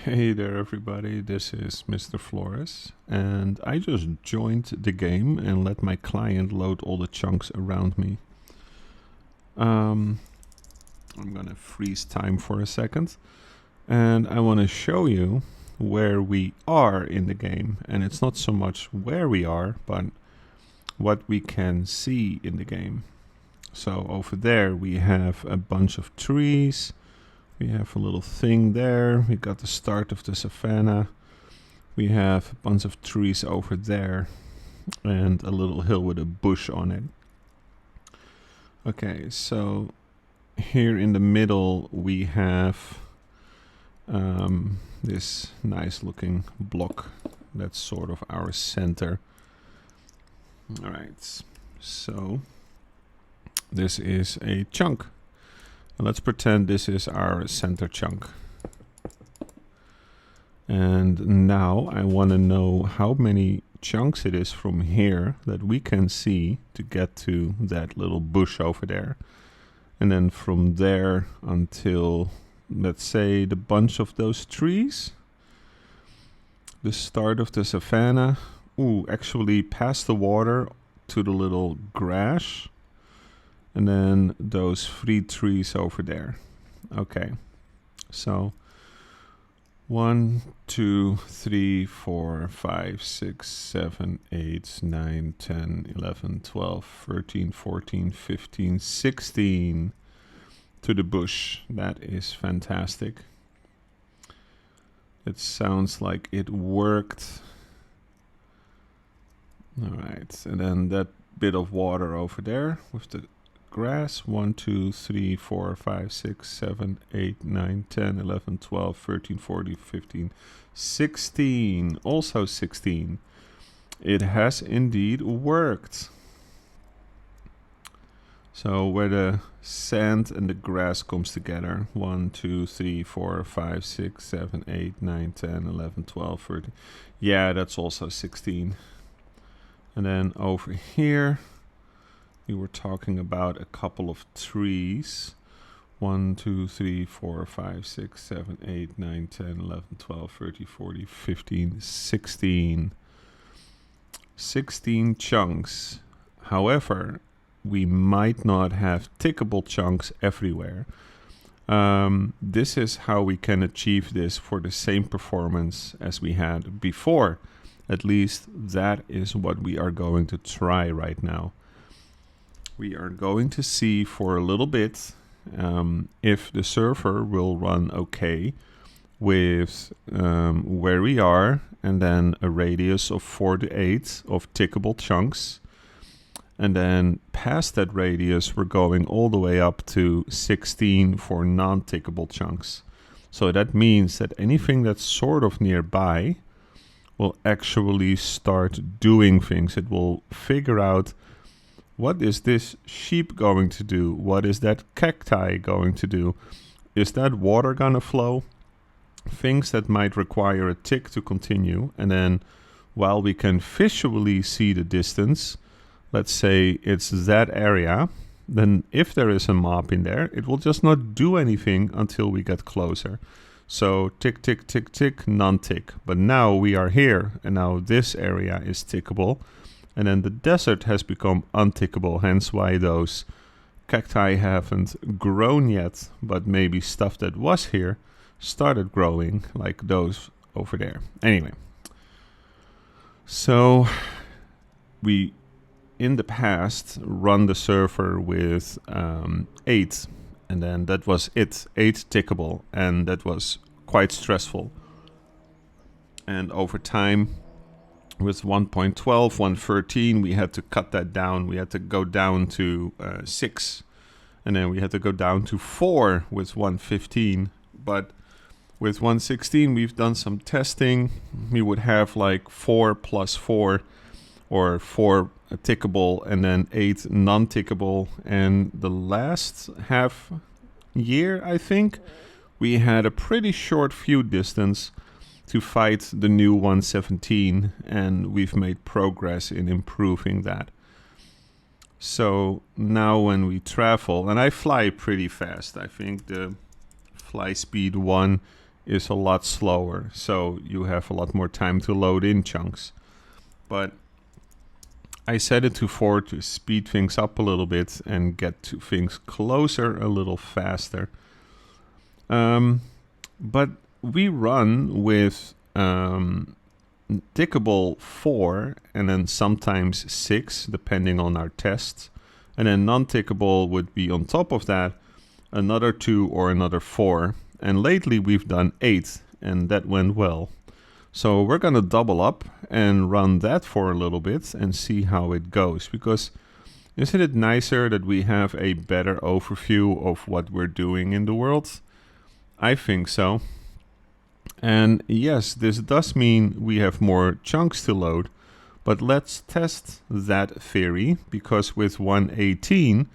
Hey there, everybody. This is Mr. Flores, and I just joined the game and let my client load all the chunks around me. I'm gonna freeze time for a second, and I want to show you where we are in the game. And it's not so much where we are, but what we can see in the game. So over there we have a bunch of trees. We have a little thing there. We got the start of the savanna. We have a bunch of trees over there and a little hill with a bush on it. Okay, so here in the middle we have this nice looking block. That's sort of our center. All right, so this is a chunk. Let's pretend this is our center chunk. And now I want to know how many chunks it is from here that we can see to get to that little bush over there. And then from there until, let's say, the bunch of those trees. The start of the savanna. Ooh, actually past the water to the little grass. And then those 3 trees over there. Okay, so 1, 2, 3, 4, 5, 6, 7, 8, 9, 10, 11, 12, 13, 14, 15, 16 to the bush. That is fantastic. It sounds like it worked. All right, and then that bit of water over there with the grass. 1, 2, 3, 4, 5, 6, 7, 8, 9, 10, 11, 12, 13, 14, 15, 16. Also 16. It has indeed worked. So where the sand and the grass comes together. 1, 2, 3, 4, 5, 6, 7, 8, 9, 10, 11, 12, 13. Yeah, that's also 16. And then over here we were talking about a couple of trees. 1, 2, 3, 4, 5, 6, 7, 8, 9, 10, 11, 12, 13, 14, 15, 16. 16 chunks. However, we might not have tickable chunks everywhere. This is how we can achieve this for the same performance as we had before. At least that is what we are going to try right now. We are going to see for a little bit if the server will run okay with where we are and then a radius of 4 to 8 of tickable chunks. And then past that radius, we're going all the way up to 16 for non-tickable chunks. So that means that anything that's sort of nearby will actually start doing things. It will figure out, what is this sheep going to do? What is that cacti going to do? Is that water gonna flow? Things that might require a tick to continue. And then while we can visually see the distance, let's say it's that area, then if there is a mob in there, it will just not do anything until we get closer. So tick, tick, tick, tick, non-tick. But now we are here, and now this area is tickable. And then the desert has become untickable, hence why those cacti haven't grown yet, but maybe stuff that was here started growing, like those over there. Anyway, so we, in the past, run the server with 8, and then that was it, 8 tickable, and that was quite stressful. And over time, with 1.12, 1.13, we had to cut that down. We had to go down to 6. And then we had to go down to 4 with 1.15. But with 1.16, we've done some testing. We would have like 4 plus 4, or 4 tickable and then 8 non-tickable. And the last half year, I think, we had a pretty short view distance to fight the new 1.17, and we've made progress in improving that. So now when we travel, and I fly pretty fast, I think the fly speed 1 is a lot slower, so you have a lot more time to load in chunks. But I set it to 4 to speed things up a little bit and get to things closer a little faster. But we run with tickable 4 and then sometimes 6 depending on our tests. And then non-tickable would be on top of that another 2 or another 4. And lately we've done 8 and that went well. So we're going to double up and run that for a little bit and see how it goes. Because isn't it nicer that we have a better overview of what we're doing in the world? I think so. And yes, this does mean we have more chunks to load. But let's test that theory, because with 1.18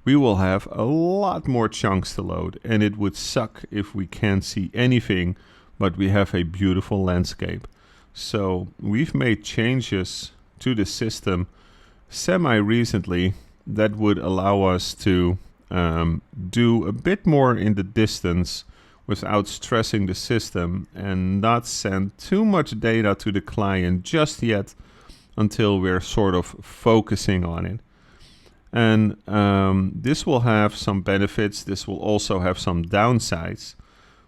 we will have a lot more chunks to load, and it would suck if we can't see anything, but we have a beautiful landscape. So we've made changes to the system semi-recently that would allow us to do a bit more in the distance without stressing the system and not send too much data to the client just yet until we're sort of focusing on it. And this will have some benefits. This will also have some downsides.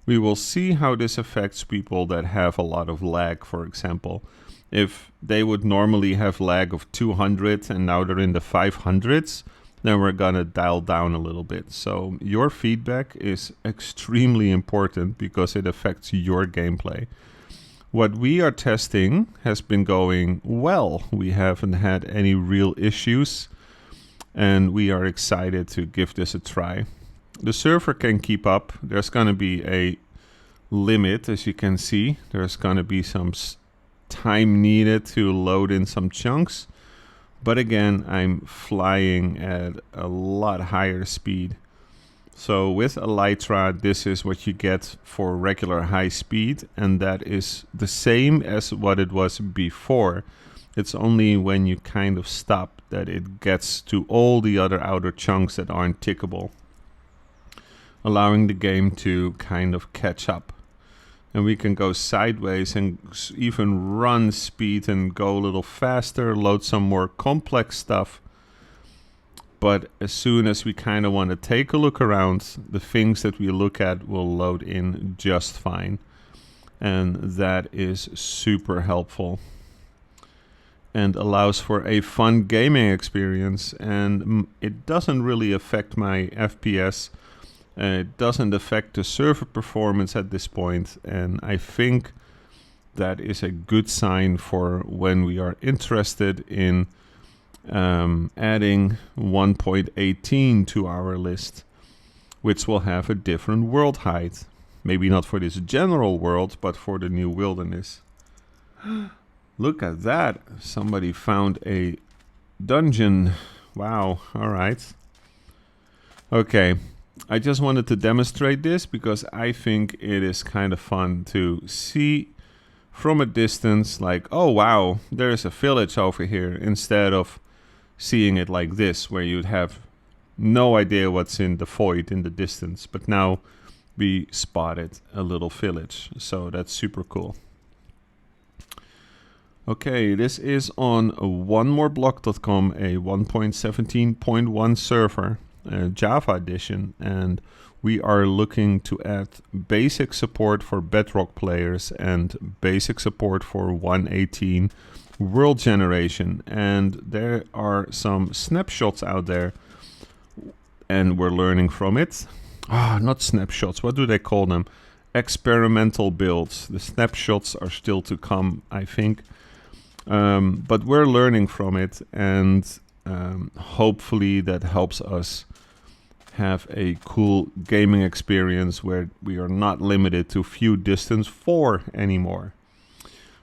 We will see how this affects people that have a lot of lag, for example. If they would normally have lag of 200 and now they're in the 500s, then we're gonna dial down a little bit. So your feedback is extremely important because it affects your gameplay. What we are testing has been going well. We haven't had any real issues, and we are excited to give this a try. The server can keep up. There's going to be a limit, as you can see. There's going to be some time needed to load in some chunks. But again, I'm flying at a lot higher speed. So with Elytra, this is what you get for regular high speed, and that is the same as what it was before. It's only when you kind of stop that it gets to all the other outer chunks that aren't tickable, allowing the game to kind of catch up. And we can go sideways and even run speed and go a little faster, load some more complex stuff. But as soon as we kind of want to take a look around, the things that we look at will load in just fine. And that is super helpful and allows for a fun gaming experience. And it doesn't really affect my FPS. It doesn't affect the server performance at this point. And I think that is a good sign for when we are interested in adding 1.18 to our list, which will have a different world height. Maybe not for this general world, but for the new wilderness. Look at that. Somebody found a dungeon. Wow. All right. Okay. I just wanted to demonstrate this because I think it is kind of fun to see from a distance, like, oh wow, there's a village over here, instead of seeing it like this, where you'd have no idea what's in the void in the distance. But now we spotted a little village, so that's super cool. Okay, this is on onemoreblock.com, a 1.17.1 server, Java edition, and we are looking to add basic support for Bedrock players and basic support for 1.18 world generation. And there are some snapshots out there, and we're learning from it. Not snapshots, what do they call them? Experimental builds. The snapshots are still to come, I think. But we're learning from it, and hopefully that helps us have a cool gaming experience where we are not limited to few distance 4 anymore.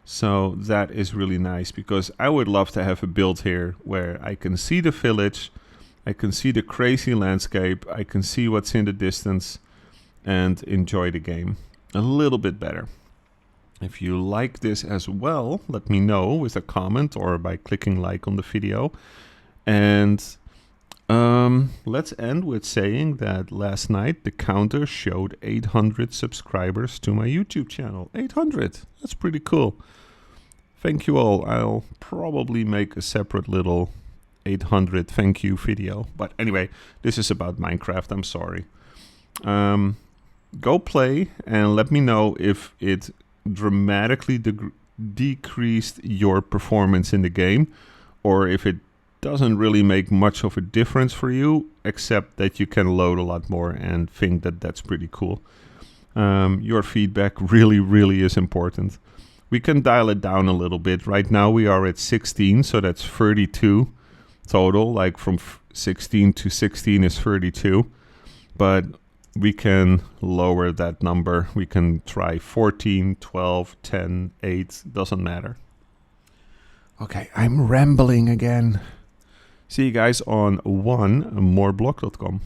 So that is really nice, because I would love to have a build here where I can see the village, I can see the crazy landscape, I can see what's in the distance and enjoy the game a little bit better. If you like this as well, let me know with a comment or by clicking like on the video. And Let's end with saying that last night the counter showed 800 subscribers to my YouTube channel. 800. That's pretty cool. Thank you all. I'll probably make a separate little 800 thank you video. But anyway, this is about Minecraft. I'm sorry. Go play and let me know if it dramatically decreased your performance in the game, or if it doesn't really make much of a difference for you, except that you can load a lot more and think that that's pretty cool. Your feedback really is important. We can dial it down a little bit. Right now we are at 16, so that's 32 total. Like from 16 to 16 is 32. But we can lower that number. We can try 14, 12, 10, 8, doesn't matter. Okay, I'm rambling again. See you guys on moreblog.com.